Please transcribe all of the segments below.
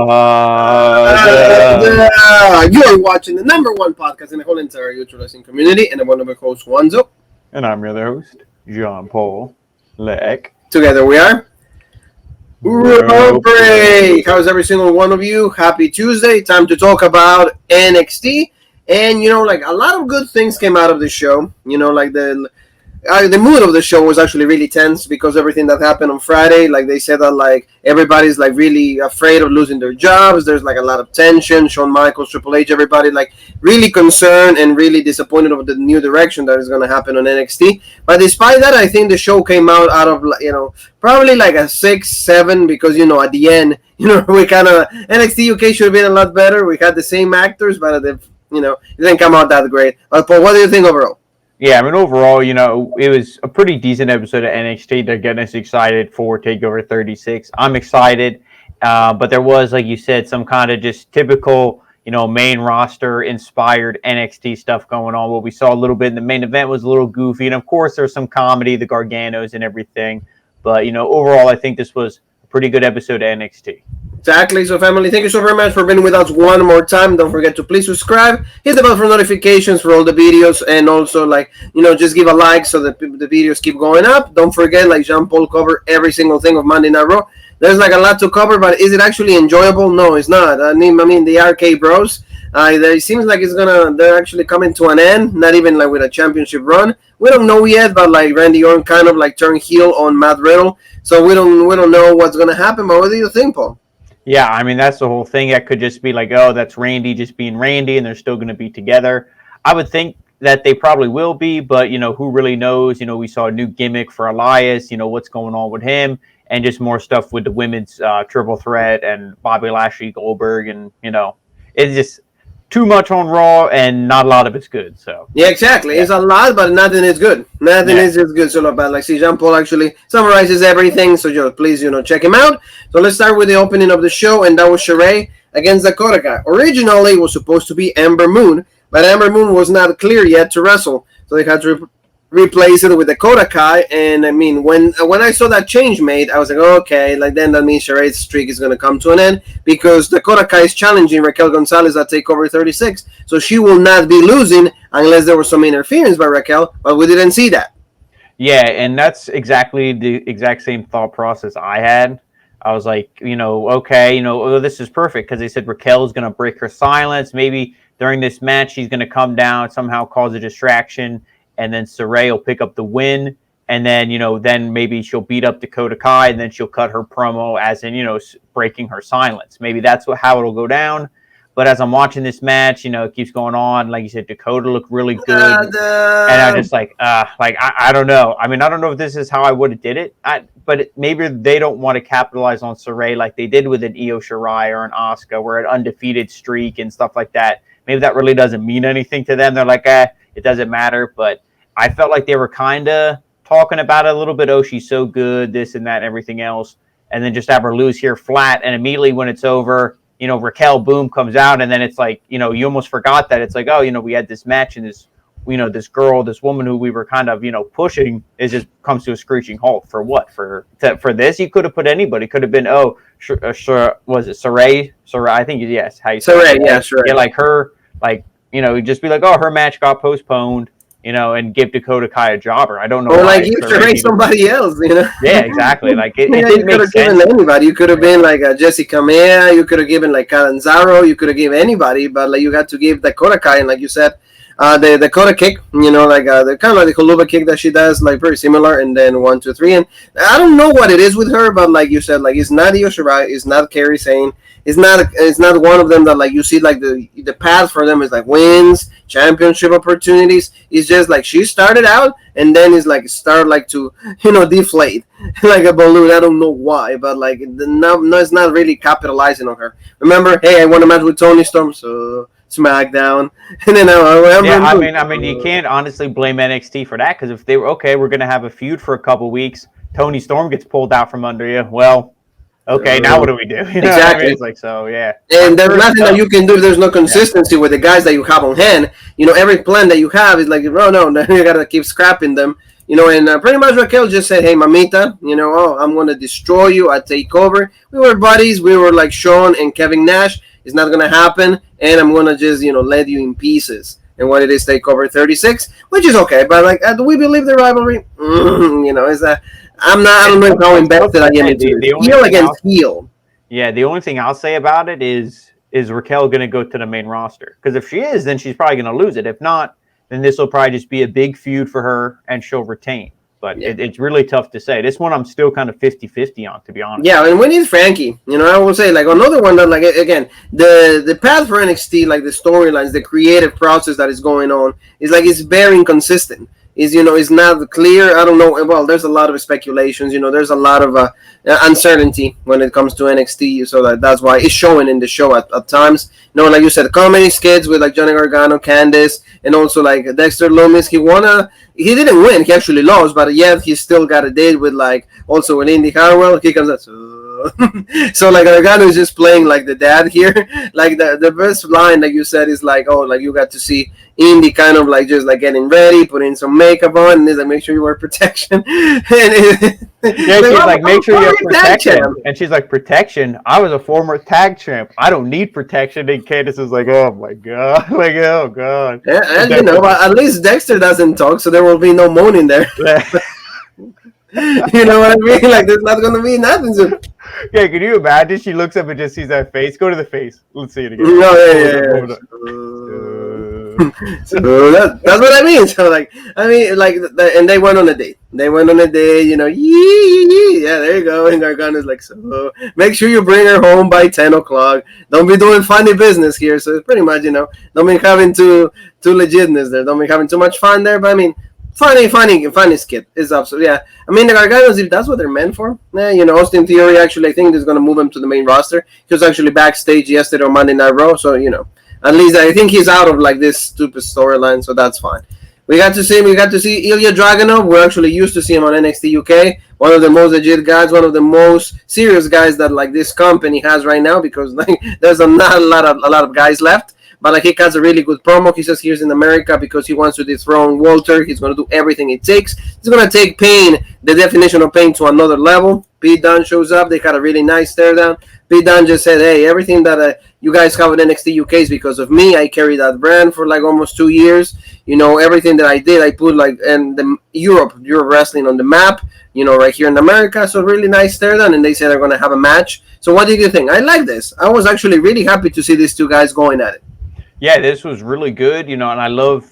You're watching the number one podcast in the whole entire YouTube wrestling community, and I'm one of your hosts, Juanzo. And I'm your other host, Jean-Paul Leck. Together we are Raw Break. How's every single one of you? Happy Tuesday. Time to talk about NXT. And, a lot of good things came out of the show. The mood of the show was actually really tense because everything that happened on Friday, they said that everybody's really afraid of losing their jobs. There's a lot of tension. Shawn Michaels, Triple H, everybody really concerned and really disappointed of the new direction that is going to happen on NXT. But despite that, I think the show came out of probably a 6-7 because at the end we kind of NXT UK should have been a lot better. We had the same actors, but it didn't come out that great. But Paul, what do you think overall? Yeah, overall, it was a pretty decent episode of NXT. They're getting us excited for TakeOver 36. I'm excited, but there was, like you said, some kind of just typical, main roster inspired NXT stuff going on. What we saw a little bit in the main event was a little goofy, and of course, there's some comedy, the Garganos and everything. But overall, I think this was a pretty good episode of NXT. Exactly. So, family, thank you so very much for being with us one more time. Don't forget to please subscribe, hit the bell for notifications for all the videos, and also, just give a like so that the videos keep going up. Don't forget, Jean-Paul covered every single thing of Monday Night Raw. There's a lot to cover, but is it actually enjoyable? No, it's not. I mean, the RK Bros, it seems like they're actually coming to an end, not even with a championship run. We don't know yet, but Randy Orton kind of turned heel on Matt Riddle, so we don't know what's gonna happen. But what do you think, Paul? Yeah, that's the whole thing. That could just be that's Randy just being Randy, and they're still going to be together. I would think that they probably will be, but, who really knows? We saw a new gimmick for Elias, what's going on with him, and just more stuff with the women's triple threat and Bobby Lashley, Goldberg, and, it's just too much on Raw, and not a lot of it's good. So yeah, exactly. Yeah. It's a lot, but nothing is good. Nothing is good. So, but Jean-Paul actually summarizes everything. So, please, check him out. So, let's start with the opening of the show, and that was Sheree against Dakota Kai. Originally, it was supposed to be Ember Moon, but Ember Moon was not clear yet to wrestle, so they had to replace it with Dakota Kai. And when I saw that change made, I was like, okay, then that means Sheree's streak is going to come to an end because Dakota Kai is challenging Raquel Gonzalez at TakeOver 36, so she will not be losing unless there was some interference by Raquel, but we didn't see that. Yeah, and that's exactly the exact same thought process I had. I was like, okay, this is perfect because they said Raquel is going to break her silence. Maybe during this match she's going to come down, somehow cause a distraction, and then Sarray will pick up the win, and then, then maybe she'll beat up Dakota Kai, and then she'll cut her promo as in, breaking her silence. Maybe that's how it'll go down. But as I'm watching this match, it keeps going on. Like you said, Dakota looked really good. And I'm just I don't know. I don't know if this is how I would have did it. But maybe they don't want to capitalize on Sarray like they did with an Io Shirai or an Asuka, where an undefeated streak and stuff like that. Maybe that really doesn't mean anything to them. They're like, it doesn't matter. But I felt like they were kind of talking about it a little bit. Oh, she's so good, this and that, and everything else. And then just have her lose here flat. And immediately when it's over, Raquel, boom, comes out. And then it's you almost forgot that. It's we had this match and this, this woman who we were kind of, pushing is just comes to a screeching halt. For what? For this? You could have put anybody. Could have been, was it Sarray? Sarray, I think, yes. How you say Sarray, yeah, sure. Yeah, her, just be her match got postponed. And give Dakota Kai a jobber. I don't know. Or you should rate somebody else, Yeah, exactly. It didn't make sense. Given anybody. You could have been Jessica Mea. You could have given Catanzaro. You could have given anybody, but you had to give Dakota Kai. And like you said, the Dakota kick, the kind of the Holuba kick that she does, very similar. And then 1, 2, 3. And I don't know what it is with her, but like you said, it's not Io Shirai, it's not Kairi Sane. It's not one of them that you see the path for them is wins, championship opportunities. It's just she started out and then it's to deflate like a balloon. I don't know why, but no, it's not really capitalizing on her. Remember, hey, I won a match with Toni Storm, so SmackDown, and then you can't honestly blame NXT for that because if they were we're gonna have a feud for a couple weeks, Toni Storm gets pulled out from under you. Well. Okay, now what do we do? Exactly. It's so, yeah. And there's nothing that you can do if there's no consistency with the guys that you have on hand. Every plan that you have is no, you got to keep scrapping them. And pretty much Raquel just said, "Hey, mamita, I'm gonna destroy you at Takeover. We were buddies. We were like Shawn and Kevin Nash. It's not gonna happen, and I'm gonna just let you in pieces." And what it is, Takeover 36, which is okay, but like, do we believe the rivalry? Is that I don't know how invested I am into heel against heel. Yeah, the only thing I'll say about it is Raquel going to go to the main roster? Because if she is, then she's probably going to lose it. If not, then this will probably just be a big feud for her, and she'll retain. But it's really tough to say. This one I'm still kind of 50-50 on, to be honest. Yeah, and we need Frankie. I will say, like, another one that, like, again, the path for NXT, like, the storylines, the creative process that is going on, is, like, it's very inconsistent. It's not clear. I don't know. Well, there's a lot of speculations. There's a lot of uncertainty when it comes to NXT. So that's why it's showing in the show at times. Like you said, comedy skits with like Johnny Gargano, Candice, and also like Dexter Lumis. He didn't win. He actually lost, but yet he still got a date with like also with Indy Hartwell. He comes out. So like Gargano is just playing like the dad here. Like the best line, like you said, is like, oh, like you got to see Indy kind of like just like getting ready, putting some makeup on, and he's like, make sure you wear protection. She's like, make sure you have protection. And she's like, protection? I was a former tag champ. I don't need protection. And Candice is like, oh my god, like, oh god. Yeah, and at least Dexter doesn't talk, so there will be no moaning there. You know what I mean? Like, there's not gonna be nothing. Yeah, can you imagine? She looks up and just sees that face. Go to the face. Let's see it again. No, yeah. So that's what I mean. So like, and they went on a date. Yeah, there you go. And Gargano's like, so make sure you bring her home by 10 o'clock. Don't be doing funny business here. So it's pretty much, don't be having too legitness there. Don't be having too much fun there. But I mean, funny skit is absolutely, yeah. I mean, the Garganos, if that's what they're meant for, Austin Theory actually, I think, is going to move him to the main roster. He was actually backstage yesterday on Monday Night Raw, so at least I think he's out of like this stupid storyline, so that's fine. We got to see Ilja Dragunov. We're actually used to see him on NXT UK. One of the most legit guys, one of the most serious guys that like this company has right now, because like there's not a lot of guys left. But like he has a really good promo. He says he's in America because he wants to dethrone Walter. He's going to do everything it takes. He's going to take Pain, the definition of Pain, to another level. Pete Dunne shows up. They had a really nice stare down. Pete Dunne just said, hey, everything that you guys have at NXT UK is because of me. I carry that brand for like almost 2 years. Everything that I did, I put like Europe wrestling on the map, right here in America. So really nice stare down. And they said they're going to have a match. So what did you think? I like this. I was actually really happy to see these two guys going at it. Yeah, this was really good, and I love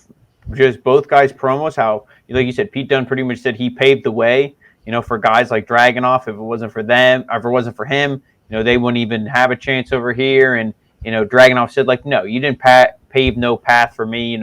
just both guys' promos, how, like you said, Pete Dunne pretty much said he paved the way, for guys like Dragunov. If it wasn't for them, if it wasn't for him, they wouldn't even have a chance over here. And, Dragunov said, like, no, you didn't pave no path for me,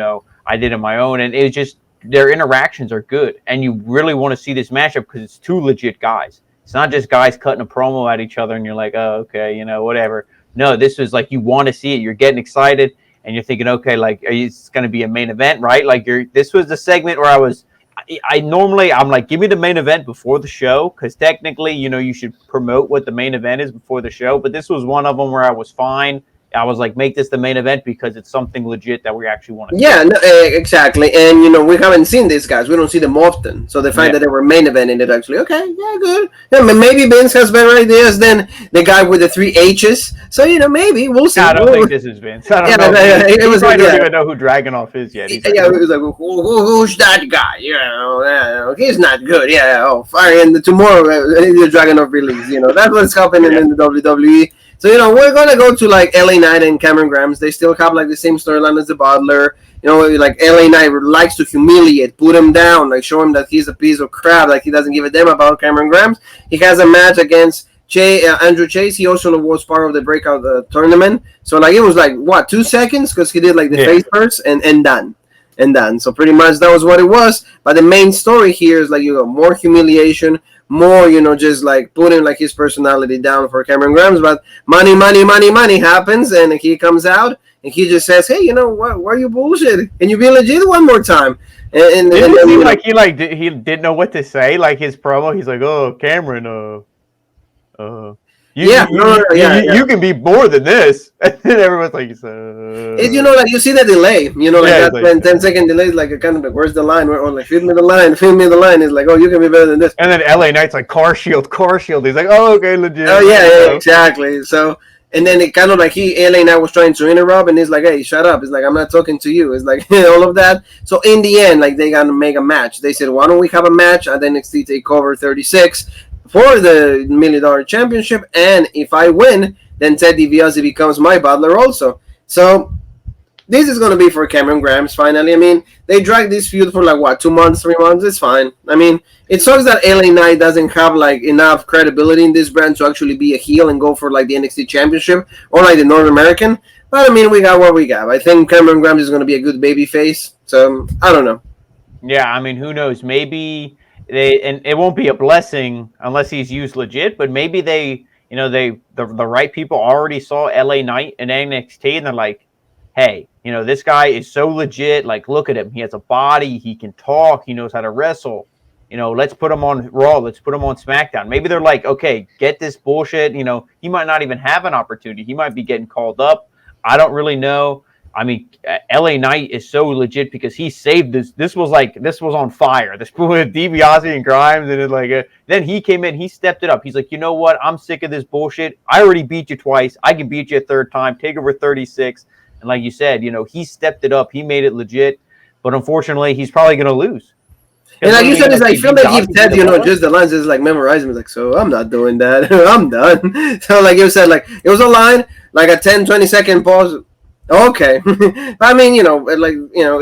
I did it my own. And it was just, their interactions are good. And you really want to see this matchup because it's two legit guys. It's not just guys cutting a promo at each other and you're like, oh, okay, whatever. No, this was like, you want to see it. You're getting excited. And you're thinking, okay, like it's going to be a main event, right? Like this was the segment where I'm like, give me the main event before the show, because technically, you should promote what the main event is before the show. But this was one of them where I was fine. I was like, make this the main event because it's something legit that we actually want to see. Yeah, no, exactly. And, we haven't seen these guys. We don't see them often. So the fact that they were main eventing it, actually, okay, yeah, good. Yeah, maybe Vince has better ideas than the guy with the 3 H's. So, maybe. We'll see. I don't think this is Vince. I don't know. I don't even know who Dragunov is yet. He was like, who's that guy? He's not good. Yeah, fine. And tomorrow, the Dragunov release. That's what's happening in the WWE. So, we're going to go to, like, LA Knight and Cameron Grimes. They still have, like, the same storyline as the Butler. Like, LA Knight likes to humiliate, put him down, like, show him that he's a piece of crap, like, he doesn't give a damn about Cameron Grimes. He has a match against Andrew Chase. He also was part of the breakout tournament. So, like, it was, like, 2 seconds? Because he did, like, the face first and done. So, pretty much that was what it was. But the main story here is, like, more humiliation, more, just like putting like his personality down for Cameron Grimes. But money happens, and he comes out and he just says, hey, what, why are you bullshit? Can you be legit one more time? And it seemed like he didn't know what to say. Like his promo, he's like, oh, Cameron, You can be more than this. And then everyone's like, It, like you see the delay, like that 10-second delay is like a kind of like, where's the line? Or like, feed me the line. It's like, oh, you can be better than this. And then LA Knight's like, car shield. He's like, oh, okay, legit. Oh, yeah, exactly. So, and then it kind of like LA Knight was trying to interrupt, and he's like, hey, shut up. It's like, I'm not talking to you. It's like, all of that. So, in the end, like, they got to make a match. They said, why don't we have a match at NXT TakeOver 36 for the $1 million championship? And if I win, then Ted DiBiase becomes my butler also. So, this is going to be for Cameron Grimes, finally. I mean, they dragged this feud for like, what, 2 months, 3 months? It's fine. I mean, it sucks that LA Knight doesn't have like enough credibility in this brand to actually be a heel and go for like the NXT Championship or like the North American. But I mean, we got what we got. I think Cameron Grimes is going to be a good baby face. So, I don't know. Yeah, I mean, who knows? Maybe and it won't be a blessing unless he's used legit, but maybe the right people already saw LA Knight in NXT and they're like, hey, this guy is so legit. Like, look at him. He has a body. He can talk. He knows how to wrestle. Let's put him on Raw. Let's put him on SmackDown. Maybe they're like, okay, get this bullshit. He might not even have an opportunity. He might be getting called up. I don't really know. I mean, LA Knight is so legit because he saved this. This was on fire. This with DiBiase and Grimes, and then he came in. He stepped it up. He's like, you know what? I'm sick of this bullshit. I already beat you twice. I can beat you a third time. TakeOver 36. And like you said, he stepped it up. He made it legit. But unfortunately, he's probably going to lose. And like you said, it's like, I feel like if Ted, just the lines is like memorizing. It's like, so I'm not doing that. I'm done. So like you said, like it was a line, like a 10-20 second pause. Okay. I mean,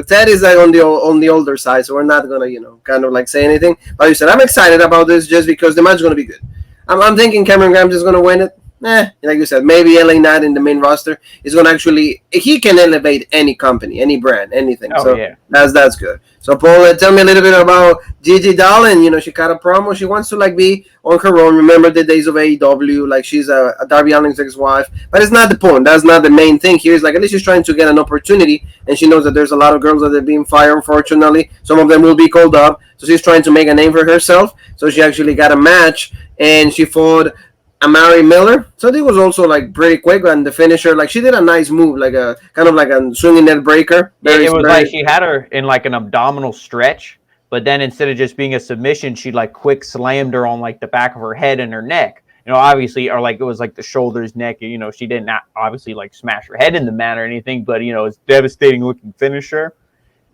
Ted is like on the older side, so we're not gonna, kind of like say anything. But you said, I'm excited about this just because the match is gonna be good. I'm thinking Cameron Grimes is gonna win it. Like you said, maybe LA Knight in the main roster is going to actually, he can elevate any company, any brand, anything. Oh, so yeah. That's good. So Paul, tell me a little bit about Gigi Dolan. She got a promo. She wants to like be on her own. Remember the days of AEW, like she's a Darby Allin's ex-wife. But it's not the point. That's not the main thing here. It's like at least she's trying to get an opportunity, and she knows that there's a lot of girls that are being fired, unfortunately. Some of them will be called up. So she's trying to make a name for herself. So she actually got a match, and she fought Amari Miller. So it was also like pretty quick, and the finisher, like she did a nice move, like a kind of like a swinging net breaker. It was like she had her in like an abdominal stretch, but then instead of just being a submission, she like quick slammed her on like the back of her head and her neck. Obviously, or like it was like the shoulders, neck. She didn't obviously like smash her head in the mat or anything, but it's devastating looking finisher.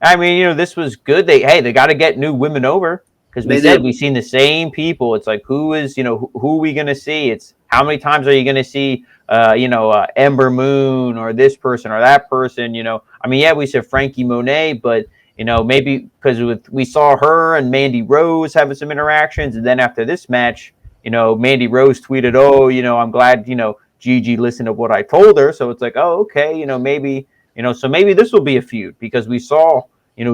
I mean, this was good. They got to get new women over. Because we've seen the same people. It's like, who are we going to see? It's how many times are you going to see, Ember Moon or this person or that person? I mean, yeah, we said Frankie Monet, but, maybe because we saw her and Mandy Rose having some interactions. And then after this match, Mandy Rose tweeted, oh, I'm glad, Gigi listened to what I told her. So it's like, oh, okay, maybe, so maybe this will be a feud because we saw,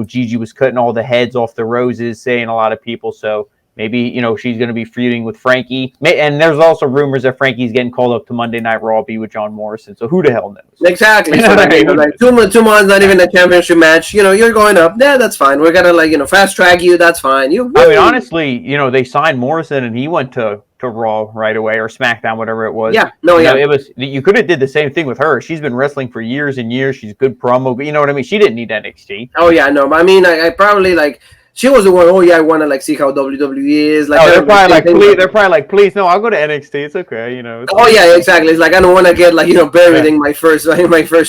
Gigi was cutting all the heads off the roses, saying a lot of people. So maybe, she's going to be feuding with Frankie. And there's also rumors that Frankie's getting called up to Monday Night Raw, be with John Morrison. So who the hell knows? Exactly. So like 2 months, not even a championship match. You're going up. Yeah, that's fine. We're going to, fast track you. That's fine. I mean, honestly, they signed Morrison and he went to Raw right away or SmackDown, whatever it was. Yeah, it was. You could have did the same thing with her. She's been wrestling for years and years. She's good promo, but you know what I mean. She didn't need NXT. Oh yeah, no. But I mean, I probably like she was the one. Oh yeah, I want to like see how WWE is. Like, they're probably like, please. They're probably like, please, no, I'll go to NXT. It's okay, Oh yeah, exactly. It's like I don't want to get like buried in my first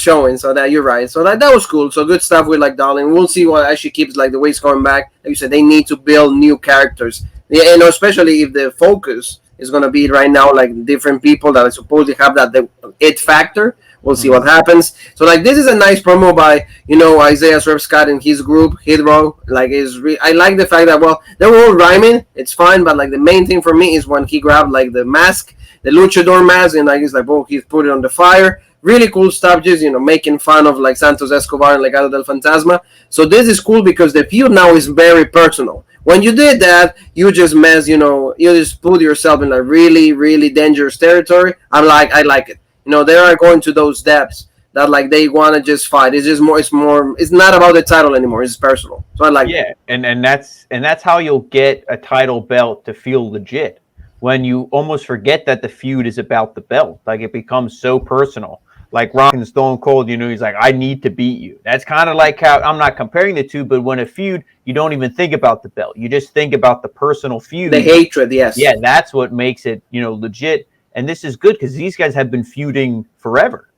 showing. So that you're right. So that was cool. So good stuff with like Darling. We'll see what actually keeps like the waves going back. Like you said, they need to build new characters. Yeah, especially if the focus is going to be right now like different people that I suppose they have the it factor. We'll see what happens. So like this is a nice promo by Isaiah Swerve Scott and his group Hit Row. Like I like the fact that they were all rhyming. It's fine, but like the main thing for me is when he grabbed like the mask, the luchador mask, and like he's like he's put it on the fire. Really cool stuff, just making fun of like Santos Escobar and Legado del Fantasma. So this is cool because the feud now is very personal. When you did that, you just you just put yourself in a really, really dangerous territory. I like it. They are going to those depths that like they want to just fight. It's just more. It's not about the title anymore. It's personal. So I like. Yeah, and that's how you'll get a title belt to feel legit. when you almost forget that the feud is about the belt. Like, it becomes so personal. Like Rock and Stone Cold, he's like, I need to beat you. That's kind of like how, I'm not comparing the two, but when a feud, you don't even think about the belt. You just think about the personal feud. The hatred, yes. Yeah, that's what makes it, legit. And this is good because these guys have been feuding forever.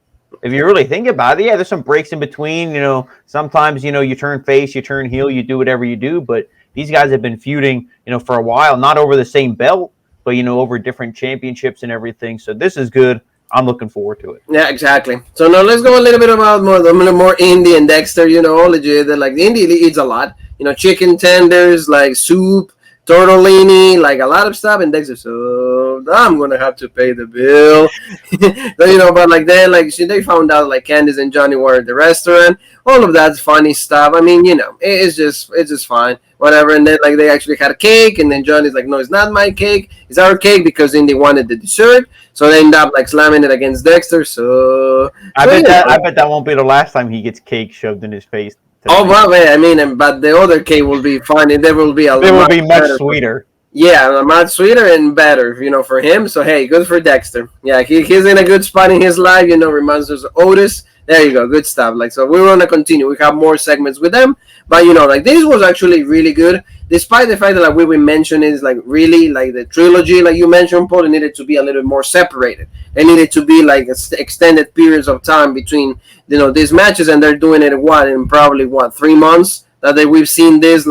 If you really think about it, yeah, there's some breaks in between. Sometimes, you turn face, you turn heel, you do whatever you do. But these guys have been feuding, for a while, not over the same belt, but, over different championships and everything. So this is good. I'm looking forward to it. Yeah, exactly. So now let's go a little bit about more indie and Dexter. Legit. Like the indie eats a lot. Chicken tenders, like soup, tortellini, like a lot of stuff. And Dexter, so I'm gonna have to pay the bill. But like they found out like Candice and Johnny were at the restaurant. All of that's funny stuff. I mean, it's just fine. Whatever. And then like they actually had a cake, and then Johnny's like, no, it's not my cake, it's our cake, because then they wanted the dessert. So they end up like slamming it against Dexter. So I bet that won't be the last time he gets cake shoved in his face. Oh well, I mean, but the other cake will be fun, and there will be much sweeter. Yeah, much sweeter and better, for him. So hey, good for Dexter. Yeah, he's in a good spot in his life. Reminds us of Otis. There you go, good stuff. Like, so we're gonna continue. We have more segments with them, but like this was actually really good, despite the fact that like we mentioned is like really like the trilogy, like you mentioned, Paul, it needed to be a little bit more separated. It needed to be like extended periods of time between these matches, and they're doing it in probably 3 months that we've seen this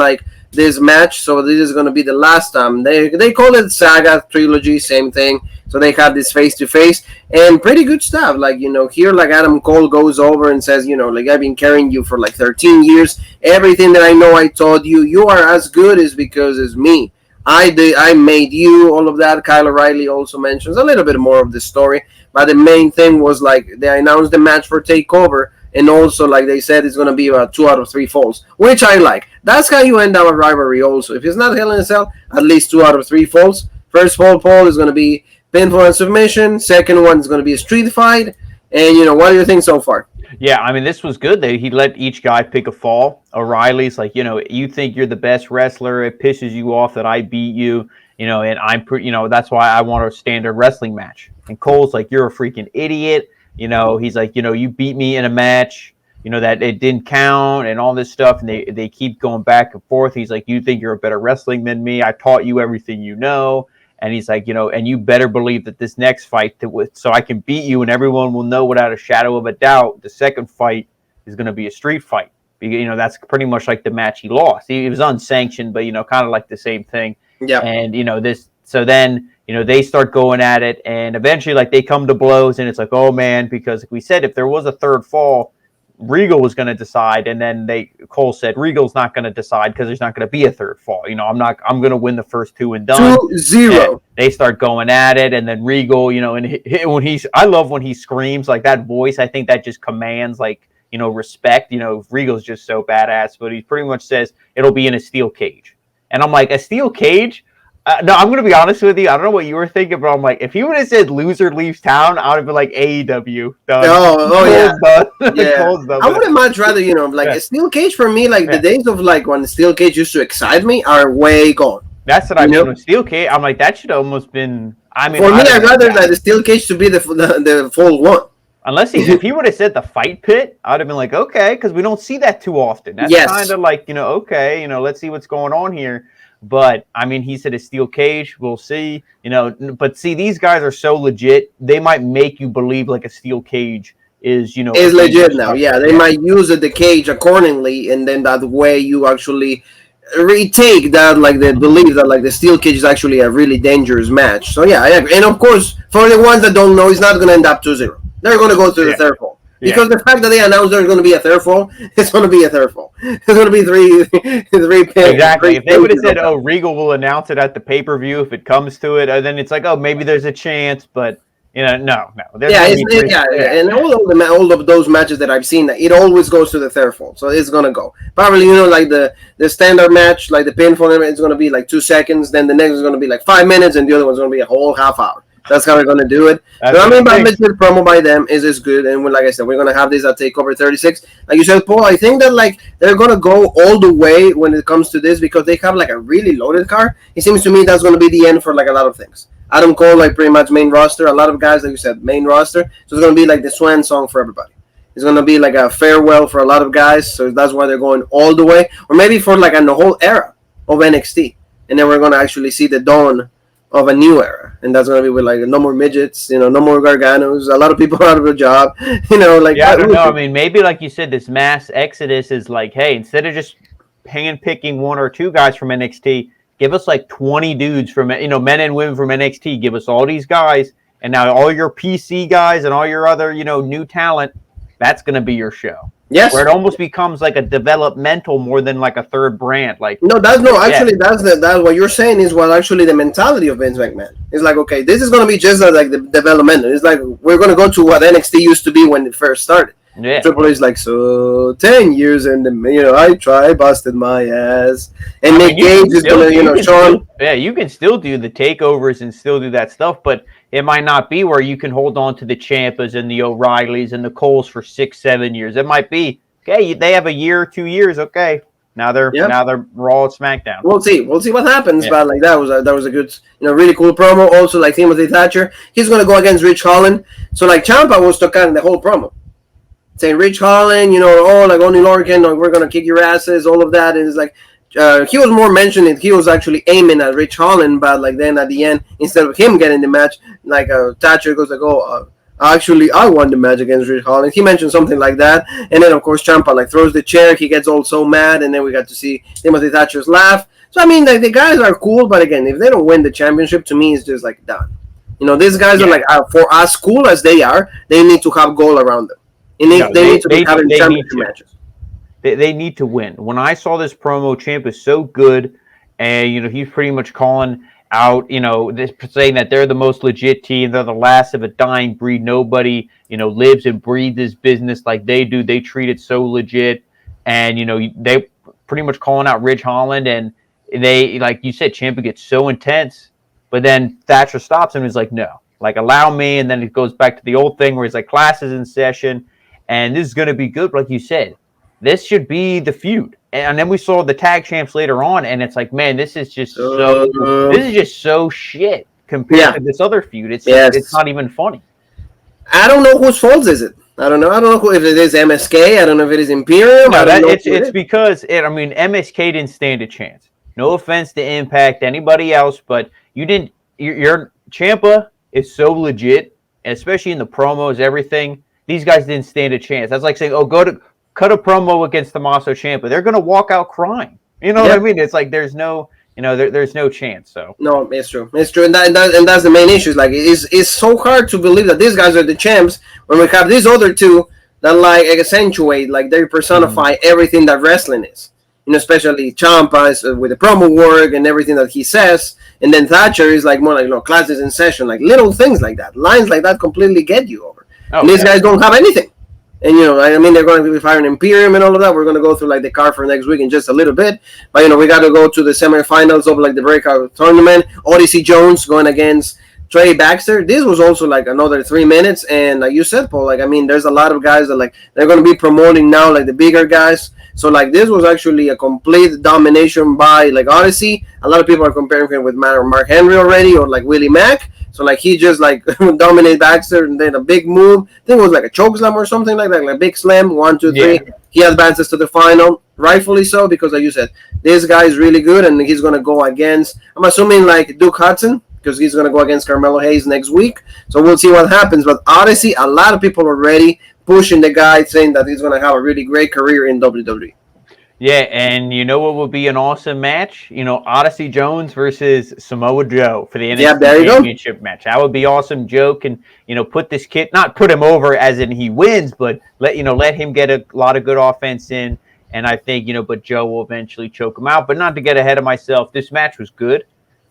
match. So this is going to be the last time. They call it Saga Trilogy, same thing. So they have this face-to-face and pretty good stuff. Like, here, like Adam Cole goes over and says, like, I've been carrying you for like 13 years. Everything that I know I taught you. You are as good as because it's me. I made you, all of that. Kyle O'Reilly also mentions a little bit more of the story. But the main thing was, like, they announced the match for TakeOver. And also, like they said, it's going to be about 2 out of 3 falls, which I like. That's how you end up a rivalry also. If it's not Hell in a Cell, at least 2 out of 3 falls. First fall, Paul, is going to be pinfall and submission. Second one is going to be a street fight. And, what do you think so far? Yeah, I mean, this was good. He let each guy pick a fall. O'Reilly's like, you think you're the best wrestler. It pisses you off that I beat you, and that's why I want a standard wrestling match. And Cole's like, you're a freaking idiot. He's like, you beat me in a match, that it didn't count and all this stuff. And they keep going back and forth. He's like, you think you're a better wrestling than me. I taught you everything you know. And he's like, and you better believe that this next fight, so I can beat you and everyone will know without a shadow of a doubt, the second fight is going to be a street fight. That's pretty much like the match he lost. It was unsanctioned, but, kind of like the same thing. Yeah. And, so then, they start going at it, and eventually, like, they come to blows, and it's like, oh, man, because like we said, if there was a third fall, Regal was going to decide, and then Cole said Regal's not going to decide because there's not going to be a third fall. I'm going to win the first 2 and done. 2-0. And they start going at it, and then Regal, and I love when he screams, like, that voice. I think that just commands, like, respect. Regal's just so badass, but he pretty much says it'll be in a steel cage, and I'm like, a steel cage? No, I'm going to be honest with you. I don't know what you were thinking, but I'm like, if he would have said loser leaves town, I would have been like, AEW. Done. Oh yeah. Yeah. I would much rather, a steel cage for me, like the days of like when steel cage used to excite me are way gone. That's what I mean with steel cage. I'm like, that should almost been, for me, I'd rather like the steel cage to be the full one. Unless if he would have said the fight pit, I would have been like, okay, because we don't see that too often. That's kind of like, okay, let's see what's going on here. But, I mean, he said a steel cage. We'll see. But see, these guys are so legit. They might make you believe like a steel cage is legit now. Yeah, they might use the cage accordingly, and then that way you actually retake that, like, the belief that like the steel cage is actually a really dangerous match. So yeah, I agree. And of course, for the ones that don't know, it's not going to end up 2-0. They're going to go to the third fall. Because the fact that they announced there's going to be a third fall, it's going to be a third fall. It's going to be three pins. Exactly. If they would have said, "Oh, Regal will announce it at the pay-per-view if it comes to it," then it's like, "Oh, maybe there's a chance," but no. And all of those matches that I've seen, it always goes to the third fall, so it's going to go. Probably, like the standard match, like the pinfall, it's going to be like 2 seconds. Then the next is going to be like 5 minutes, and the other one's going to be a whole half hour. That's how they're going to do it. But legit promo by them is good. And like I said, we're going to have this at TakeOver 36. Like you said, Paul, I think that like they're going to go all the way when it comes to this because they have like a really loaded card. It seems to me that's going to be the end for like a lot of things. Adam Cole, like pretty much main roster. A lot of guys, like you said, main roster. So it's gonna be like the swan song for everybody. It's gonna be like a farewell for a lot of guys. So that's why they're going all the way, or maybe for like the whole era of NXT, and then we're gonna actually see the dawn of a new era, and that's gonna be with like no more midgets, no more Garganos. A lot of people are out of a job, like I don't know. I mean, maybe like you said, this mass exodus is like, hey, instead of just picking one or two guys from NXT, give us like 20 dudes from men and women from NXT. Give us all these guys, and now all your PC guys and all your other new talent. That's gonna be your show. Yes, where it almost becomes like a developmental more than like a third brand. Like that's what you're saying is what actually the mentality of Vince McMahon is like. Okay, this is gonna be just like the developmental. It's like we're gonna go to what NXT used to be when it first started. Yeah. Triple H is like, so 10 years and I busted my ass, and Nick Gage is gonna Sean. You can still do the takeovers and still do that stuff, but it might not be where you can hold on to the Ciampas and the O'Reillys and the Coles for 6-7 years. It might be okay. They have a year, 2 years. Okay, now they're Raw and SmackDown. We'll see what happens. But like that was a good, really cool promo. Also, like Timothy Thatcher, he's gonna go against Rich Holland. So like Ciampa was stuck in the whole promo, saying Rich Holland, like Oney Lorcan, we're gonna kick your asses, all of that, and it's like he was more mentioning he was actually aiming at Rich Holland, but like then at the end, instead of him getting the match, like Thatcher goes like, actually I won the match against Rich Holland. He mentioned something like that, and then of course Ciampa like throws the chair, he gets all so mad, and then we got to see Timothy Thatcher's laugh. So I mean, like the guys are cool, but again, if they don't win the championship, to me it's just like done. These guys are like for as cool as they are, they need to have goal around them. They need to be having championship matches. They need to win. When I saw this promo, Champ is so good, and he's pretty much calling out, this saying that they're the most legit team. They're the last of a dying breed. Nobody, lives and breathes this business like they do. They treat it so legit, and they pretty much calling out Rich Holland, and they, like you said, Ciampa gets so intense, but then Thatcher stops him and is like, no, like allow me, and then it goes back to the old thing where he's like, class is in session. And this is going to be good, like you said. This should be the feud. And then we saw the tag champs later on, and it's like, man, this is just so shit compared to this other feud. It's not even funny. I don't know whose fault is it. I don't know if it is MSK. I don't know if it is Imperium. No, it's because MSK didn't stand a chance. No offense to Impact, anybody else, but your Ciampa is so legit, especially in the promos, everything. These guys didn't stand a chance. That's like saying, cut a promo against Tommaso Ciampa. They're going to walk out crying. You know what I mean? It's like there's no, there's no chance. So no, it's true, and that's the main issue. Like it's so hard to believe that these guys are the champs when we have these other two that like accentuate, like they personify everything that wrestling is. Especially Ciampa with the promo work and everything that he says, and then Thatcher is like more like classes in session, like little things like that, lines like that completely get you over. And these guys don't have anything. And, they're going to be firing Imperium and all of that. We're going to go through, like, the card for next week in just a little bit. But, we got to go to the semifinals of, like, the breakout tournament. Odyssey Jones going against Trey Baxter. This was also, like, another 3 minutes. And, like you said, Paul, like, there's a lot of guys that, like, they're going to be promoting now, like, the bigger guys. So, like, this was actually a complete domination by, like, Odyssey. A lot of people are comparing him with Mark Henry already or, like, Willie Mack. So, like, he just, like, dominated Baxter and then a big move. I think it was, like, a choke slam or something like that. Like, a big slam, 1, 2, 3. Yeah. He advances to the final, rightfully so, because, like you said, this guy is really good, and he's going to go against, I'm assuming, like, Duke Hudson, because he's going to go against Carmelo Hayes next week. So, we'll see what happens. But Odyssey, a lot of people are already pushing the guy, saying that he's going to have a really great career in WWE. Yeah, and what would be an awesome match? Odyssey Jones versus Samoa Joe for the NXT Championship match. That would be awesome. Joe can, put this kid, not put him over as in he wins, but let him get a lot of good offense in. And I think, but Joe will eventually choke him out. But not to get ahead of myself, this match was good.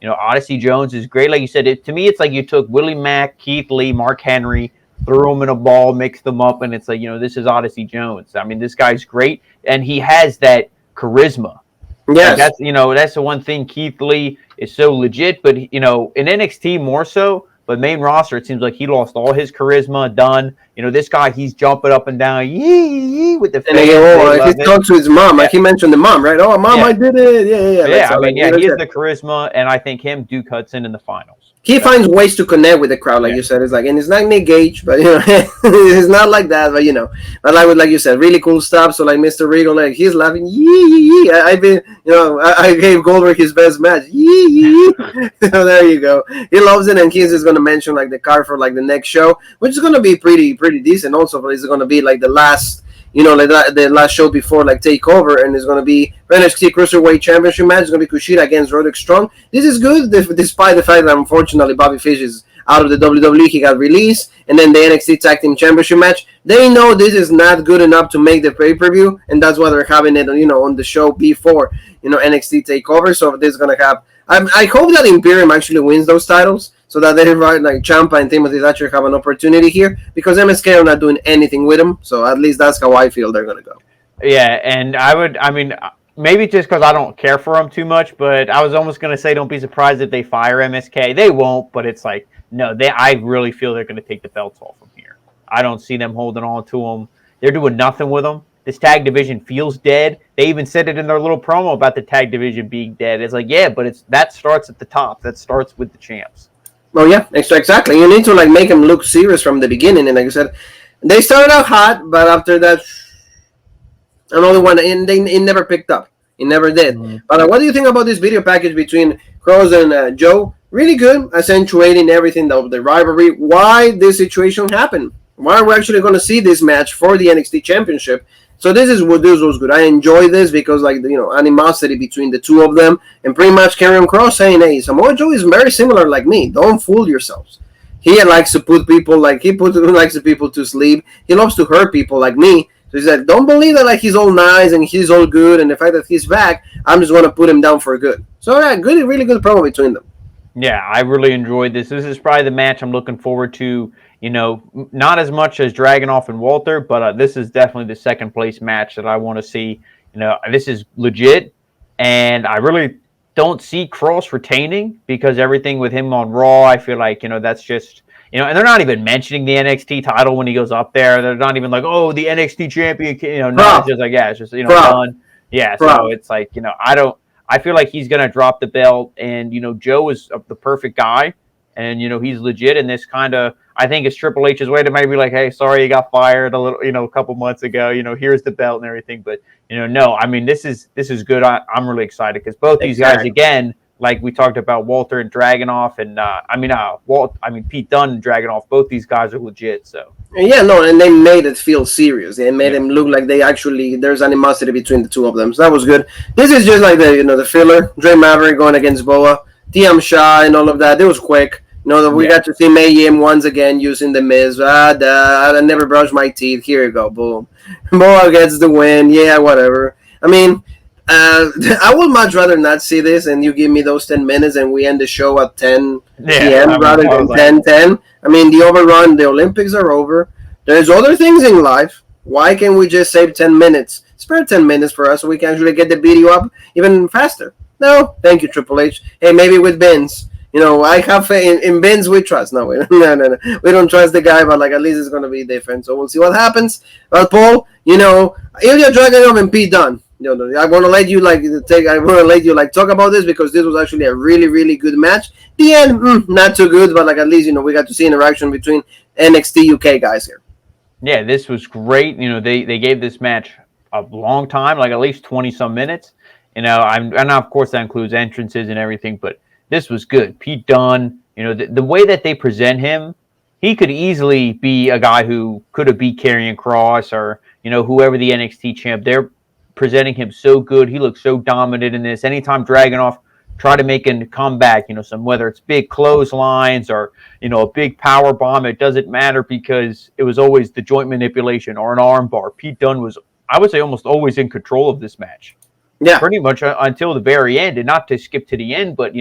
Odyssey Jones is great. Like you said, to me, it's like you took Willie Mack, Keith Lee, Mark Henry, threw them in a ball, mixed them up, and it's like, this is Odyssey Jones. This guy's great, and he has that charisma. Yes. Like that's the one thing. Keith Lee is so legit, but, in NXT more so, but main roster, it seems like he lost all his charisma, done. This guy, he's jumping up and down, yee, with the fans. He talks to his mom. Like he mentioned the mom, right? Oh, mom, I did it. Yeah. Yeah, he has the charisma, and I think Duke Hudson in the finals. he finds ways to connect with the crowd, like you said. It's like, and it's not Nick Gage, but it's not like that. But but like you said, really cool stuff. So like Mr. Regal, like he's laughing, yee. I've been, I gave Goldberg his best match, yee. So there you go. He loves it, and he's just gonna mention like the card for like the next show, which is gonna be pretty decent. Also, but it's gonna be like the last. Like the last show before like Takeover, and it's going to be NXT Cruiserweight Championship match. It's going to be Kushida against Roderick Strong. This is good, despite the fact that unfortunately Bobby Fish is out of the WWE. He got released, and then the NXT Tag Team Championship match. They know this is not good enough to make the pay-per-view, and that's why they're having it, on the show before, NXT Takeover. So this is going to have. I hope that Imperium actually wins those titles, so that they like Ciampa and Timothy Thatcher have an opportunity here, because MSK are not doing anything with them. So at least that's how I feel they're going to go. Yeah, and I mean, maybe just because I don't care for them too much, but I was almost going to say don't be surprised if they fire MSK. They won't, but it's like, no, I really feel they're going to take the belts off them here. I don't see them holding on to them. They're doing nothing with them. This tag division feels dead. They even said it in their little promo about the tag division being dead. It's like, yeah, but that starts at the top. That starts with the champs. Oh yeah, exactly. You need to like make them look serious from the beginning. And like I said, they started out hot, but after that, another one, and it never picked up. It never did. Mm-hmm. But what do you think about this video package between Kross and Joe? Really good, accentuating everything, the rivalry. Why this situation happened? Why are we actually going to see this match for the NXT Championship? So this was good. I enjoy this because like animosity between the two of them, and pretty much Karrion Kross saying, "Hey, Samoa Joe is very similar like me. Don't fool yourselves. He likes to put people likes the people to sleep. He loves to hurt people like me." So he said, "Don't believe that like he's all nice and he's all good, and the fact that he's back, I'm just gonna put him down for good." So yeah, good, really good promo between them. Yeah, I really enjoyed this. This is probably the match I'm looking forward to. Not as much as Dragunov and Walter, but this is definitely the second place match that I want to see. This is legit, and I really don't see Kross retaining because everything with him on Raw, I feel like, that's just, and they're not even mentioning the NXT title when he goes up there. They're not even like, oh, the NXT champion, no, it's just like, yeah, it's just, done. Yeah, so it's like, I feel like he's going to drop the belt, and, Joe is the perfect guy, and, he's legit, and this kind of, I think it's Triple H's way to maybe like, hey, sorry you got fired a little, a couple months ago, here's the belt and everything. But, no, I mean, this is good. I'm really excited because both these guys, again, like we talked about Walter and Dragunov, and Pete Dunne and Dragunov, both these guys are legit. So yeah, no, and they made it feel serious. They made him look like there's animosity between the two of them. So that was good. This is just like the filler. Dre Maverick going against Boa, TM Shaw, and all of that. It was quick. We got to see Mae Yim once again using the Miz. I never brushed my teeth. Here you go, boom. Boa gets the win. Yeah, whatever. I mean, I would much rather not see this, and you give me those 10 minutes, and we end the show at 10 p.m. rather than 10:10. I mean, the overrun, the Olympics are over. There's other things in life. Why can't we just save 10 minutes? Spare 10 minutes for us so we can actually get the video up even faster. No, thank you, Triple H. Hey, maybe with Vince. I have faith in Vince. We trust. No, we don't trust the guy, but like at least it's going to be different. So we'll see what happens. But Paul, Ilja Dragunov and Pete Dunne. I want to let you talk about this because this was actually a really, really good match. The end, not too good, but like at least we got to see interaction between NXT UK guys here. Yeah, this was great. They gave this match a long time, like at least 20 some minutes. And of course that includes entrances and everything, but this was good. Pete Dunne, the way that they present him, he could easily be a guy who could have beat Karrion Kross or, whoever the NXT champ. They're presenting him so good. He looks so dominant in this. Anytime Dragunov try to make a comeback, whether it's big clotheslines or, a big power bomb, it doesn't matter because it was always the joint manipulation or an arm bar. Pete Dunne was, I would say, almost always in control of this match. Yeah. Pretty much until the very end, and not to skip to the end, but,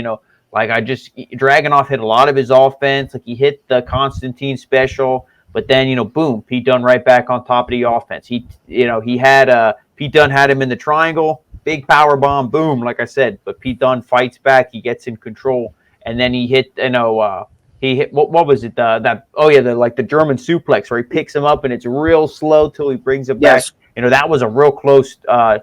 Dragunov hit a lot of his offense. Like he hit the Constantine special, but then, boom, Pete Dunne right back on top of the offense. Pete Dunne had him in the triangle, big power bomb, boom, like I said. But Pete Dunne fights back, he gets in control, and then he hit, he hit what was it? The German suplex where he picks him up and it's real slow till he brings him back. That was a real close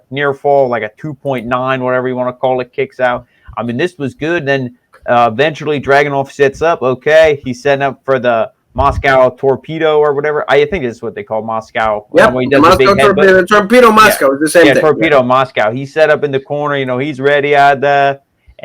near fall, like a 2.9, whatever you want to call it, kicks out. I mean, this was good. Then Eventually, Dragunov sets up. Okay, he's setting up for the Moscow torpedo or whatever. I think it's what they call Moscow. Yep, When he the does the Moscow big torpedo, torpedo Moscow is the same thing. Torpedo Moscow. He's set up in the corner. He's ready and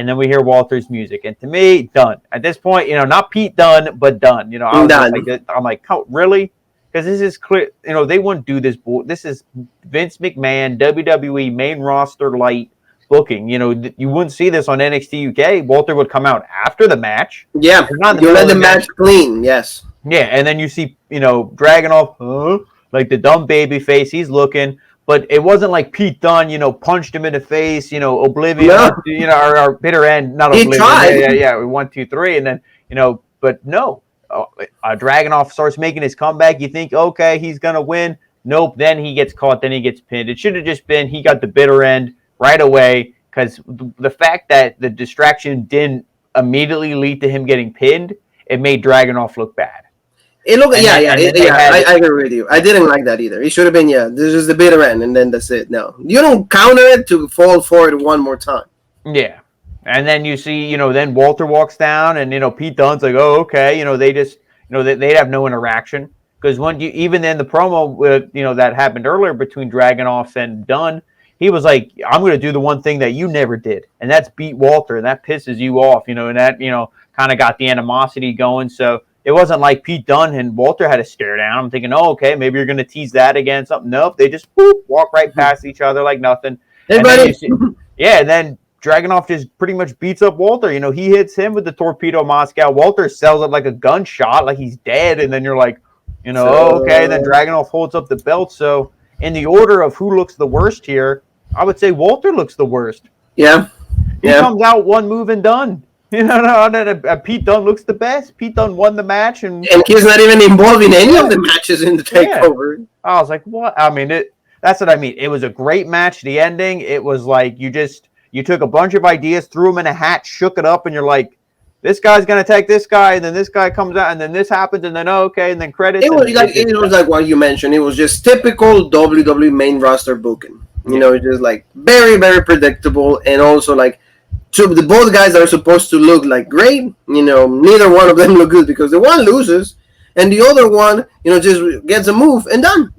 then we hear Walter's music. And to me, done. At this point, not Pete Dunne, but done. I was done. I'm like, oh, really? Because this is clear. They wouldn't do this. This is Vince McMahon, WWE main roster light booking. You wouldn't see this on NXT UK. Walter would come out after the match. Yeah, you let the match clean. Yes. Yeah, and then you see, Dragunov, like the dumb baby face. He's looking, but it wasn't like Pete Dunne, punched him in the face, Oblivion, our bitter end, not Oblivion. He tried. Yeah, 1, 2, 3, and then, but no. Dragunov starts making his comeback. You think, okay, he's going to win. Nope, then he gets caught, then he gets pinned. It should have just been he got the bitter end right away, because the fact that the distraction didn't immediately lead to him getting pinned, it made Dragunov look bad. It looked, I agree with you. I didn't like that either. It should have been, this is the bitter end, and then that's it. No, you don't counter it to fall for it one more time. Yeah, and then you see, then Walter walks down, and Pete Dunne's like, oh, okay, they just, they'd have no interaction, because when even in the promo, that happened earlier between Dragunov and Dunne, he was like, I'm going to do the one thing that you never did, and that's beat Walter, and that pisses you off, and that kind of got the animosity going. So it wasn't like Pete Dunne and Walter had to stare down. I'm thinking, oh, okay, maybe you're going to tease that again. Something. Nope, they just walk right past each other like nothing. Hey, buddy. And then Dragunov just pretty much beats up Walter. He hits him with the torpedo Moscow. Walter sells it like a gunshot, like he's dead. And then you're like, oh, okay. And then Dragunov holds up the belt. So in the order of who looks the worst here, I would say Walter looks the worst. Yeah. He comes out one move and done. Pete Dunne looks the best. Pete Dunne won the match, and he's not even involved in any of the matches in the takeover. Yeah. I was like, what? I mean, that's what I mean. It was a great match. The ending, it was like you took a bunch of ideas, threw them in a hat, shook it up, and you're like, this guy's gonna attack this guy, and then this guy comes out, and then this happens, and then okay, and then credits. It was like what you mentioned. It was just typical WWE main roster booking. Just like very, very predictable, and also like. So the both guys that are supposed to look like great, neither one of them look good, because the one loses and the other one, just gets a move and done.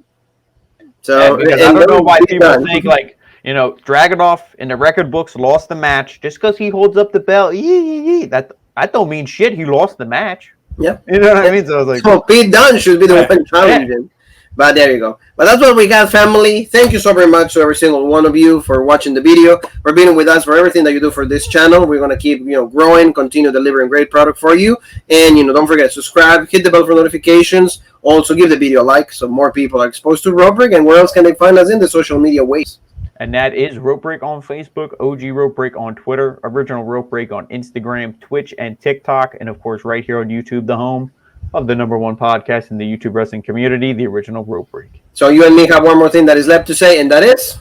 So because I don't know why people think like, Dragunov in the record books lost the match just because he holds up the belt. That don't mean shit. He lost the match. Yeah, you know what I mean. So I was like, so Pete Dunne should be the one challenging. Yeah. But there you go. But that's what we got, family. Thank you so very much to every single one of you for watching the video, for being with us, for everything that you do for this channel. We're going to keep, growing, continue delivering great product for you. And, don't forget, subscribe, hit the bell for notifications. Also, give the video a like so more people are exposed to Rope Break. And where else can they find us in the social media ways? And that is Rope Break on Facebook, OG Rope Break on Twitter, Original Rope Break on Instagram, Twitch, and TikTok. And, of course, right here on YouTube, the home of the #1 podcast in the YouTube wrestling community, the Original Rope Break. So you and me have one more thing that is left to say, and that is...